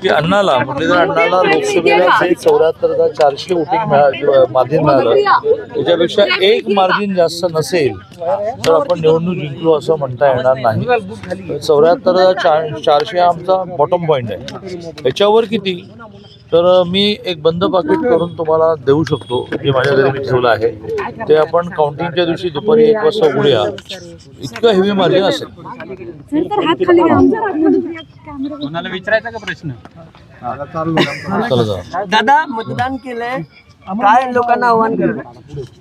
की अण्णाला मुरलीधर अण्णाला लोकसभेला जे 74,400 वोटिंग मार्जिन मिळालं त्याच्यापेक्षा एक मार्जिन जास्त नसेल तर आपण निवडणूक जिंकलो असं म्हणता येणार नाही. 74,400 हा आमचा बॉटम पॉईंट आहे. याच्यावर किती तर मी एक बंद पाकिट करून तुम्हाला देऊ शकतो जे माझ्या घरी मी ठेवलं आहे ते आपण काउंटिंगच्या दिवशी दुपारी 1 वाजता उघडूया. इतकं हेवी मार्जिन असेल. विचारायचा का प्रश्न दादा मतदान केलंय काय लोकांना आव्हान करणार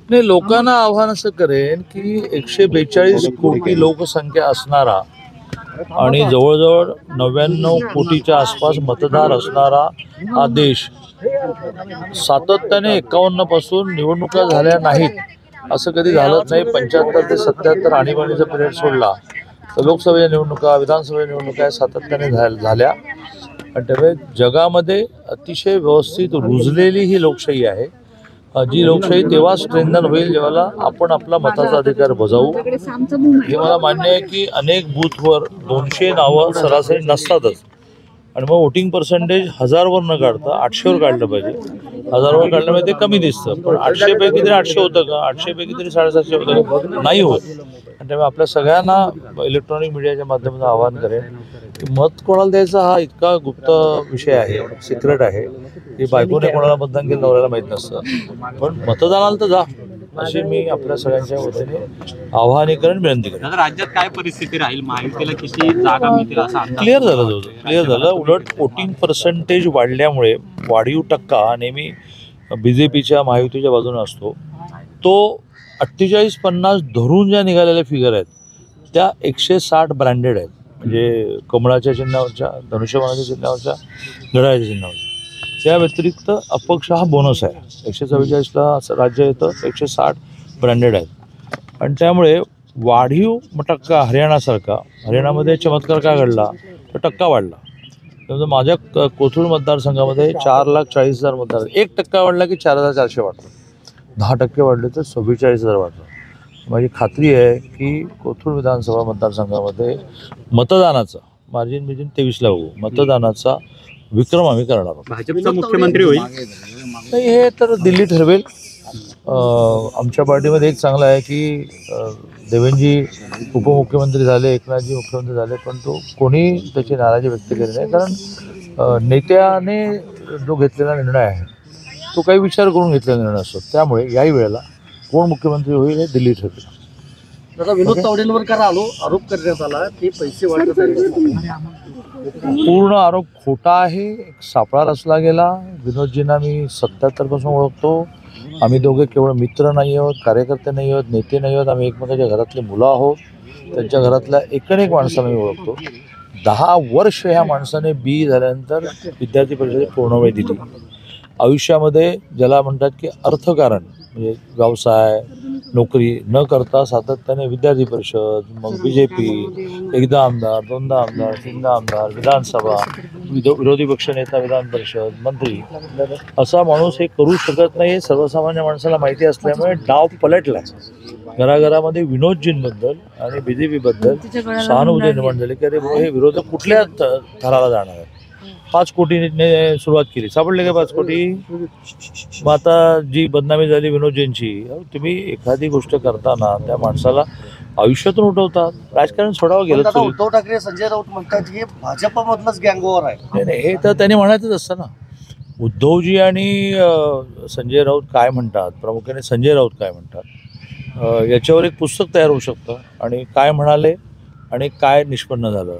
नाही लोकांना आव्हान असं करेन की 142 कोटी लोकसंख्या असणारा आणि जवळजवळ 99 कोटीच्या आसपास मतदार असणारा हा देश सातत्याने 51 पासून निवडणुका झाल्या नाहीत असं कधी झालंच नाही. 75 ते 77 आणीबाणीचा पिरियड सोडला तर लोकसभेच्या निवडणुका विधानसभेच्या निवडणुका सातत्याने झाल्या आणि त्यामुळे जगामध्ये अतिशय व्यवस्थित रुजलेली ही लोकशाही आहे. जी लोकशाही तेव्हा स्ट्रेंथन होईल जेव्हा आपण आपला मताचा अधिकार बजावू. हे मला मान्य आहे की अनेक बूथवर 200 नावं सरासरी नसतातच आणि मग वोटिंग पर्सेंटेज 1000वर न काढता 800वर काढलं पाहिजे. 1000वर काढल्यामुळे ते कमी दिसतं पण 800 पैकी तरी 800 होतं का 800 पैकी तरी 750 होतं का नाही होत. आणि त्यामुळे आपल्या सगळ्यांना इलेक्ट्रॉनिक मीडियाच्या माध्यमातून आवाहन करेन की मत कोणाला द्यायचा हा इतका गुप्त विषय आहे सिक्रेट आहे की बायकोने कोणाला मतदान केलं नवऱ्याला माहीत नसतं पण मतदानाला तर जा अशी मी आपल्या सगळ्यांच्या वतीने आवाहनीकरण विनंती करेन. राज्यात काय परिस्थिती राहील महायुतीला किती जागा मिळतील असं क्लिअर झालं. उलट वोटिंग पर्सेंटेज वाढल्यामुळे वाढीव टक्का हा नेहमी BJPच्या महायुतीच्या बाजूने असतो. तो 48-50 धरून ज्या निघालेल्या फिगर आहेत त्या 160 ब्रँडेड आहेत म्हणजे कमळाच्या चिन्हावरच्या धनुष्यबाणाच्या चिन्हावरच्या घड्याळाच्या चिन्हावरच्या. त्या व्यतिरिक्त अपक्ष हा बोनस आहे. 144ला राज्य येतं 160 ब्रँडेड आहेत आणि त्यामुळे वाढीव टक्का हरियाणामध्ये चमत्कार काय घडला तर टक्का वाढला. त्यामुळे माझ्या कोथरूड मतदारसंघामध्ये 4,40,000 मतदार 1% वाढला की 4,400 वाढलं. 10% वाढले तर 44,000 वाढलं. माझी खात्री आहे की कोथरूड विधानसभा मतदारसंघामध्ये मतदानाचा मार्जिन 23ला बघू मतदानाचा विक्रम आम्ही करणार आहोत. भाजपचा मुख्यमंत्री होईल नाही हे तर दिल्ली ठरवेल. आमच्या पार्टीमध्ये एक चांगलं आहे की देवेंद्रजी उपमुख्यमंत्री झाले एकनाथजी मुख्यमंत्री झाले पण तो कोणी त्याची नाराजी व्यक्त केली नाही कारण नेत्याने जो घेतलेला निर्णय आहे तो काही विचार करून घेतलेला निर्णय असतो. त्यामुळे याही वेळेला कोण मुख्यमंत्री होईल हे दिल्ली ठरवेल. दादा विनोद तावडेंवर करा आरोप करण्यात आला ते पैसे वाटत पूर्ण आरोप खोटा आहे. एक सापळा रचला गेला. विनोदजींना मी 77 पासून ओळखतो. आम्ही दोघे केवळ मित्र नाही आहोत कार्यकर्ते नाही आहोत नेते नाही आहोत. आम्ही एकमेकांच्या घरातले मुलं आहोत. त्यांच्या घरातल्या एकूण माणसांना मी ओळखतो. 10 वर्ष ह्या माणसाने BE झाल्यानंतर विद्यार्थी परिषदेत पूर्ण वेळ दिली. आयुष्यामध्ये ज्याला म्हणतात की अर्थकारण म्हणजे व्यवसाय नोकरी न करता सातत्याने विद्यार्थी परिषद मग BJP एकदा आमदार दोनदा आमदार तीनदा आमदार विधानसभा विरोधी पक्षनेता विधान परिषद मंत्री असा माणूस हे करू शकत नाही. सर्वसामान्य माणसाला माहिती असल्यामुळे डाव पलटला. घराघरामध्ये विनोदजींबद्दल आणि BJPबद्दल सहानुभूती निर्माण झाली की अरे हे विरोधक कुठल्या थराला जाणार आहे. 5 कोटीने सुरुवात केली सापडले का 5 कोटी. मग आता जी बदनामी झाली विनोदजींची तुम्ही एखादी गोष्ट करताना त्या माणसाला आयुष्यातून उठवतात. राजकारण सोडावं गेलं. उद्धव ठाकरे संजय राऊत म्हणतात की भाजपमधलंच गँगओव्हर आहे. नाही हे तर त्यांनी म्हणायचंच असतं ना. उद्धवजी आणि संजय राऊत काय म्हणतात प्रामुख्याने संजय राऊत काय म्हणतात याच्यावर एक पुस्तक तयार होऊ शकतं आणि काय म्हणाले आणि काय निष्पन्न झालं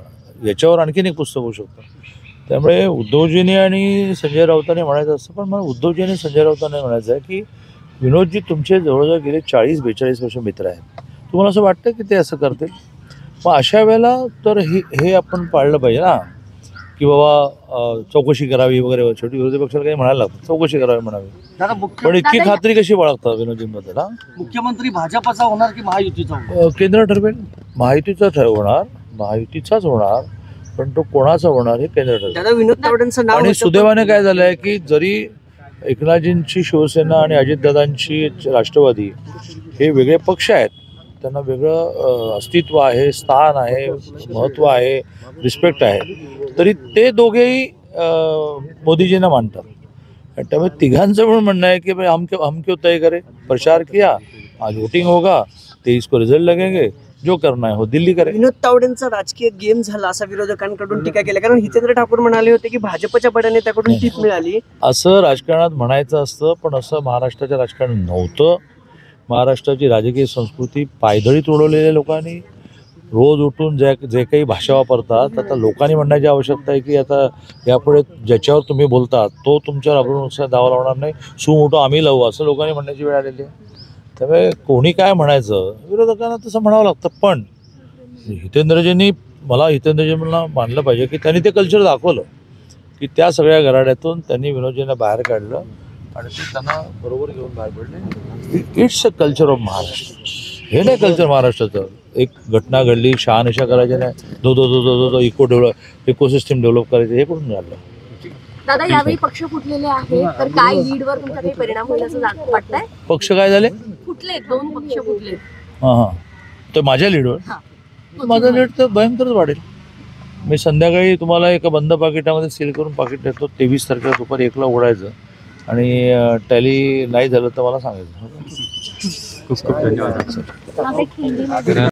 याच्यावर आणखीन एक पुस्तक होऊ शकतं. त्यामुळे उद्धवजींनी आणि संजय राऊतांनी म्हणायचं असतं पण मला उद्धवजी आणि संजय राऊतांनी म्हणायचं आहे की विनोदजी तुमचे जवळजवळ गेले 40-42 वर्ष मित्र आहेत. तुम्हाला असं वाटतं की ते असं करतील. मग अशा वेळेला तर हे आपण पाळलं पाहिजे ना की बाबा चौकशी करावी वगैरे. शेवटी विरोधी पक्षाला काही म्हणायला लागतं चौकशी करावी म्हणावी पण इतकी खात्री कशी बाळगतात विनोदजींबद्दल. मुख्यमंत्री भाजपचा होणार की महायुतीचा केंद्र ठरवेल. महायुतीचाच होणार पण तो कोणाचा होणार हे केंद्र ठरवेल. आणि सुदैवाने काय झालंय की जरी एकनाथजींची शिवसेना आणि अजितदादांची राष्ट्रवादी हे वेगळे पक्ष आहेत त्यांना वेगळं अस्तित्व आहे स्थान आहे महत्त्व आहे रिस्पेक्ट आहे तरी ते दोघेही मोदीजींना मानतात आणि त्यामुळे तिघांचं पण म्हणणं आहे की भाई हम क्यों तय करें, प्रचार किया, आज वोटिंग होगा, 23 को रिजल्ट लगेंगे, जो करना है हो दिल्ली करे. विनोद तावडेंचा राजकीय गेम झाला असा विरोधकांकडून टीका केली, कारण हितेंद्र ठाकूर म्हणाले होते की भाजपच्या बड्या नेत्याकडून टीप मिळाली. असं राजकारणात म्हणायचं असतं, पण असं महाराष्ट्राच्या राजकारणात नव्हतं. महाराष्ट्राची राजकीय संस्कृती पायदळीत उडवलेल्या लोकांनी रोज उठून जे काही भाषा वापरतात, आता लोकांनी म्हणण्याची आवश्यकता आहे की आता यापुढे ज्याच्यावर तुम्ही बोलता तो तुमच्यावर अब्रूनुसार दावा लावणार नाही, सुमोठो आम्ही लावू, असं लोकांनी म्हणण्याची वेळ आलेली आहे. त्यामुळे कोणी काय म्हणायचं, विरोधकांना तसं म्हणावं लागतं. पण हितेंद्रजींना मानलं पाहिजे की त्यांनी ते कल्चर दाखवलं, की त्या सगळ्या घराड्यातून त्यांनी विनोदजींना बाहेर काढलं आणि ते त्यांना बरोबर घेऊन बाहेर पडले. It's a culture of Maharashtra. हे नाही कल्चर महाराष्ट्राचं. एक घटना घडली, शहानिशा करायच्या नाही, दो इकोसिस्टम डेव्हलप करायचे, हे कुठून झालं. दादा यावेळी पक्ष फुटलेले आहे, तर काय लीडवर तुमचा काही परिणाम होईल असं वाटतंय? पक्ष काय झाले? फुटले, 2 पक्ष फुटले. हां तर माझ्या लीडवर माझा लीड तर भयंकरच वाढेल. मी संध्याकाळी तुम्हाला एका बंद पाकिटामध्ये सील करून पाकिट देतो. 23 तारखेला दुपारी 1ला उघडायचं आणि टॅली नाही झालं तर मला सांगायचं. खूप खूप धन्यवाद.